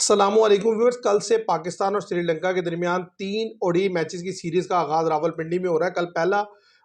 अस्सलामुअलैकुम व्यूअर्स। कल से पाकिस्तान और श्रीलंका के दरमियान 3 ओडीआई मैचेस की सीरीज़ का आगाज़ रावलपिंडी में हो रहा है। कल पहला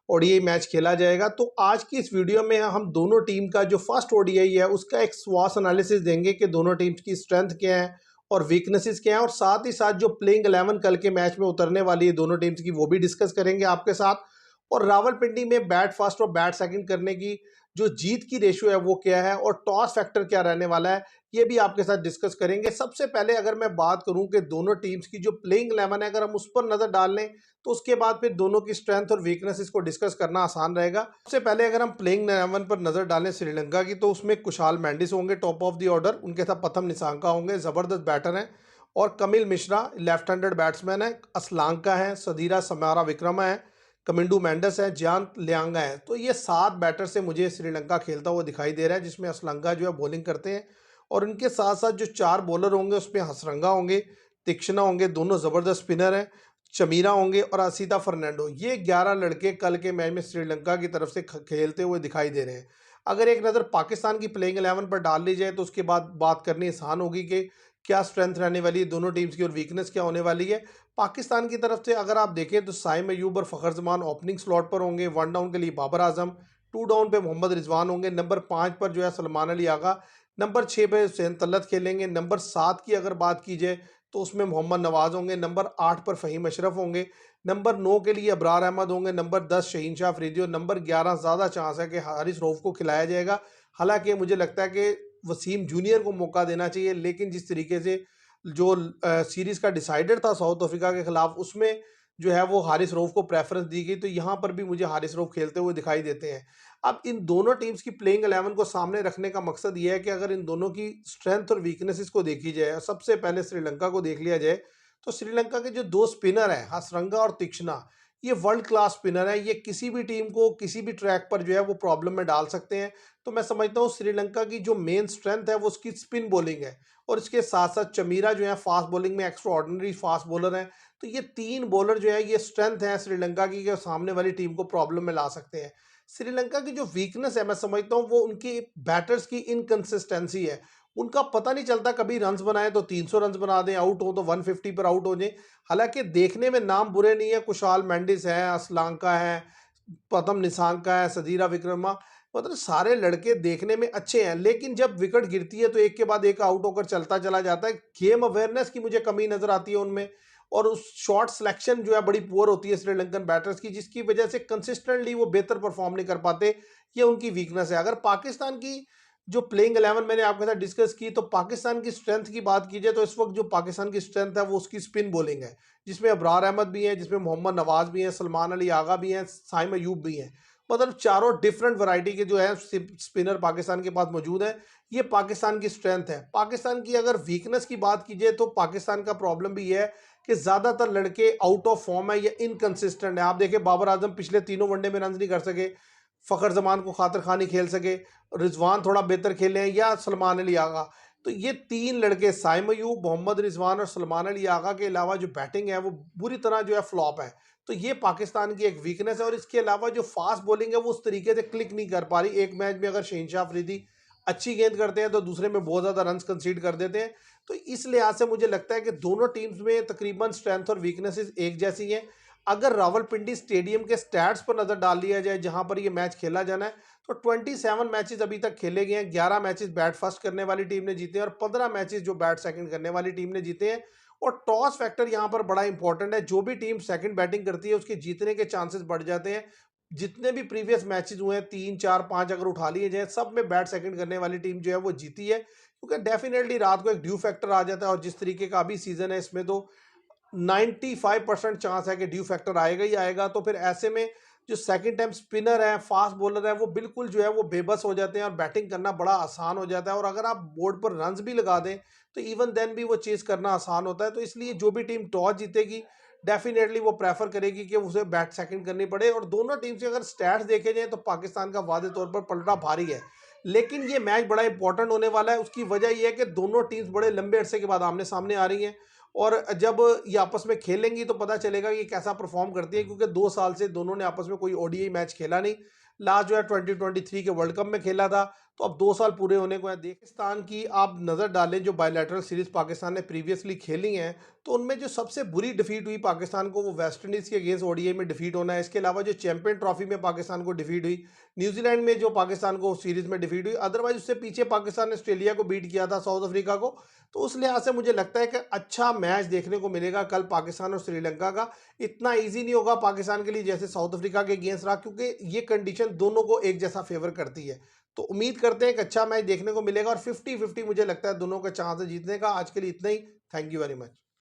ओडीआई मैच खेला जाएगा। तो आज की इस वीडियो में हम दोनों टीम का जो फर्स्ट ओडीआई है उसका एक स्वास एनालिसिस देंगे कि दोनों टीम्स की स्ट्रेंथ क्या है और वीकनेसेस क्या है, और साथ ही साथ जो प्लेइंग 11 कल के मैच में उतरने वाली है दोनों टीम्स की वो भी डिस्कस करेंगे आपके साथ। और रावलपिंडी में बैट फर्स्ट और बैट सेकंड करने की जो जीत की रेशियो है वो क्या है और टॉस फैक्टर क्या रहने वाला है, ये भी आपके साथ डिस्कस करेंगे। सबसे पहले अगर मैं बात करूं कि दोनों टीम्स की जो प्लेइंग 11 है, अगर हम उस पर नजर डाल लें तो उसके बाद फिर दोनों की स्ट्रेंथ और वीकनेस को डिस्कस करना आसान रहेगा। सबसे पहले अगर हम प्लेइंग 11 पर नजर डालें श्रीलंका की, तो उसमें कुशाल मेंडिस होंगे टॉप ऑफ द ऑर्डर, उनके साथ प्रथम निसांका होंगे, जबरदस्त बैटर हैं, और Camille Mishra left handed batsman है, असलांका है, सदीरा समारा विक्रमा है, कमिंडू मेंडस है, जियांत लियांगा है। तो ये 7 बैटर से मुझे श्रीलंका खेलता हुआ दिखाई दे रहा है, जिसमें असलंगा जो है बॉलिंग करते हैं, और इनके साथ साथ जो 4 बॉलर होंगे उसमें हसरंगा होंगे, तीक्ष्णा होंगे, दोनों ज़बरदस्त स्पिनर हैं, चमीरा होंगे और असीता फर्नांडो। ये 11 लड़के कल के मैच में श्रीलंका की तरफ से खेलते हुए दिखाई दे रहे हैं। अगर एक नज़र पाकिस्तान की प्लेइंग 11 पर डाल ली जाए तो उसके बाद बात करनी आसान होगी कि क्या स्ट्रेंथ रहने वाली है दोनों टीम्स की और वीकनेस क्या होने वाली है। पाकिस्तान की तरफ से अगर आप देखें तो साइम अयूब और फ़खर जमान ओपनिंग स्लॉट पर होंगे, 1 डाउन के लिए बाबर आजम, 2 डाउन पे मोहम्मद रिजवान होंगे, नंबर 5 पर जो है सलमान अली आगा, नंबर 6 पे हुसैन तलत खेलेंगे, नंबर 7 की अगर बात की जाए तो उसमें मोहम्मद नवाज होंगे, नंबर 8 पर फ़हीम अशरफ होंगे, नंबर 9 के लिए अबरार अहमद होंगे, नंबर 10 शहीन शाह अफरीदी, और नंबर 11 ज़्यादा चांस है कि हारिस रऊफ को खिलाया जाएगा। हालांकि मुझे लगता है कि वसीम जूनियर को मौका देना चाहिए, लेकिन जिस तरीके से जो सीरीज़ का डिसाइडर था साउथ अफ्रीका के खिलाफ, उसमें जो है वो हारिस रऊफ को प्रेफरेंस दी गई, तो यहाँ पर भी मुझे हारिस रऊफ खेलते हुए दिखाई देते हैं। अब इन दोनों टीम्स की प्लेइंग 11 को सामने रखने का मकसद ये है कि अगर इन दोनों की स्ट्रेंथ और वीकनेसेस को देखी जाए, सबसे पहले श्रीलंका को देख लिया जाए, तो श्रीलंका के जो 2 स्पिनर हैं हसरंगा और तीक्ष्णा, ये वर्ल्ड क्लास स्पिनर है। ये किसी भी टीम को किसी भी ट्रैक पर जो है वो प्रॉब्लम में डाल सकते हैं। तो मैं समझता हूँ श्रीलंका की जो मेन स्ट्रेंथ है वो उसकी स्पिन बॉलिंग है, और इसके साथ साथ चमीरा जो है फास्ट बॉलिंग में एक्स्ट्रा ऑर्डिनरी फास्ट बॉलर हैं। तो ये 3 बॉलर जो है ये स्ट्रेंथ है श्रीलंका की कि सामने वाली टीम को प्रॉब्लम में ला सकते हैं। श्रीलंका की जो वीकनेस है मैं समझता हूँ वो उनकी बैटर्स की इनकंसिस्टेंसी है। उनका पता नहीं चलता, कभी रन्स बनाए तो 300 रन्स बना दें, आउट हो तो 150 पर आउट हो जाए। हालांकि देखने में नाम बुरे नहीं है, कुशाल मेंडिस है, असलांका है, प्रथम निसांका है, सदीरा विक्रमा, मतलब सारे लड़के देखने में अच्छे हैं, लेकिन जब विकेट गिरती है तो एक के बाद एक आउट होकर चलता चला जाता है। गेम अवेयरनेस की मुझे कमी नजर आती है उनमें, और उस शॉट सिलेक्शन जो है बड़ी पुअर होती है श्रीलंकन बैटर्स की, जिसकी वजह से कंसिस्टेंटली वो बेहतर परफॉर्म नहीं कर पाते। ये उनकी वीकनेस है। अगर पाकिस्तान की जो प्लेइंग 11 मैंने आपके साथ डिस्कस की, तो पाकिस्तान की स्ट्रेंथ की बात की जाए तो इस वक्त जो पाकिस्तान की स्ट्रेंथ है वो उसकी स्पिन बॉलिंग है, जिसमें अबरार अहमद भी है, जिसमें मोहम्मद नवाज भी हैं, सलमान अली आगा भी हैं, साइम अयूब भी हैं। मतलब चारों डिफरेंट वैरायटी के जो है स्पिनर पाकिस्तान के पास मौजूद है। ये पाकिस्तान की स्ट्रेंथ है। पाकिस्तान की अगर वीकनेस की बात की जाए तो पाकिस्तान का प्रॉब्लम भी है कि ज़्यादातर लड़के आउट ऑफ फॉर्म है या इनकंसिस्टेंट है। आप देखें बाबर आजम पिछले तीनों वनडे में रन नहीं कर सके, फ़खर जमान को खातर खान ही खेल सके, रिजवान थोड़ा बेहतर खेले हैं, या सलमान अली आगा। तो ये 3 लड़के साइम अयूब, मोहम्मद रिजवान और सलमान अली आगा के अलावा जो बैटिंग है वो बुरी तरह जो है फ्लॉप है। तो ये पाकिस्तान की एक वीकनेस है, और इसके अलावा जो फास्ट बॉलिंग है वो उस तरीके से क्लिक नहीं कर पा रही। एक मैच में अगर शहनशाह अफरीदी अच्छी गेंद करते हैं तो दूसरे में बहुत ज़्यादा रन कंसीड कर देते हैं। तो इस लिहाज से मुझे लगता है कि दोनों टीम्स में तकरीबन स्ट्रेंथ और वीकनेसेस एक जैसी हैं। अगर रावलपिंडी स्टेडियम के स्टैट्स पर नज़र डाल लिया जाए जहां पर ये मैच खेला जाना है, तो 27 मैचेस अभी तक खेले गए हैं। 11 मैचेस बैट फर्स्ट करने वाली टीम ने जीते हैं और 15 मैचेस जो बैट सेकंड करने वाली टीम ने जीते हैं। और टॉस फैक्टर यहाँ पर बड़ा इंपॉर्टेंट है। जो भी टीम सेकंड बैटिंग करती है उसके जीतने के चांसेस बढ़ जाते हैं। जितने भी प्रीवियस मैचेस हुए हैं 3 4 5 अगर उठा लिए जाए, सब में बैट सेकंड करने वाली टीम जो है वो जीती है, क्योंकि डेफिनेटली रात को एक ड्यू फैक्टर आ जाता है। और जिस तरीके का अभी सीजन है इसमें तो 95% चांस है कि ड्यू फैक्टर आएगा ही आएगा। तो फिर ऐसे में जो सेकंड टाइम स्पिनर है, फास्ट बॉलर है, वो बिल्कुल जो है वो बेबस हो जाते हैं और बैटिंग करना बड़ा आसान हो जाता है। और अगर आप बोर्ड पर रन्स भी लगा दें तो इवन देन भी वो चेस करना आसान होता है। तो इसलिए जो भी टीम टॉस जीतेगी डेफिनेटली वो प्रेफर करेगी कि उसे बैट सेकंड करनी पड़े। और दोनों टीम से अगर स्टैट्स देखे जाए तो पाकिस्तान का वादे तौर पर पलड़ा भारी है, लेकिन ये मैच बड़ा इंपॉर्टेंट होने वाला है। उसकी वजह यह है कि दोनों टीम्स बड़े लंबे अरसे के बाद आमने सामने आ रही हैं, और जब ये आपस में खेलेंगी तो पता चलेगा कि कैसा परफॉर्म करती है, क्योंकि 2 साल से दोनों ने आपस में कोई ओडीआई मैच खेला नहीं। लास्ट जो है 2023 के वर्ल्ड कप में खेला था, तो अब 2 साल पूरे होने को है। पाकिस्तान की आप नज़र डालें, जो बायलैटरल सीरीज़ पाकिस्तान ने प्रीवियसली खेली हैं, तो उनमें जो सबसे बुरी डिफीट हुई पाकिस्तान को, वो वेस्ट इंडीज़ के अगेंस्ट ओडीआई में डिफीट होना है। इसके अलावा जो चैंपियन ट्रॉफी में पाकिस्तान को डिफीट हुई, न्यूजीलैंड में जो पाकिस्तान को सीरीज़ में डिफीट हुई, अदरवाइज उससे पीछे पाकिस्तान ने ऑस्ट्रेलिया को बीट किया था, साउथ अफ्रीका को। तो उस लिहाज से मुझे लगता है कि अच्छा मैच देखने को मिलेगा कल पाकिस्तान और श्रीलंका का। इतना ईजी नहीं होगा पाकिस्तान के लिए जैसे साउथ अफ्रीका के अगेंस्ट रहा, क्योंकि ये कंडीशन दोनों को एक जैसा फेवर करती है। तो उम्मीद करते हैं एक अच्छा मैच देखने को मिलेगा और 50-50 मुझे लगता है दोनों का चांस है जीतने का। आज के लिए इतना ही। Thank you very much.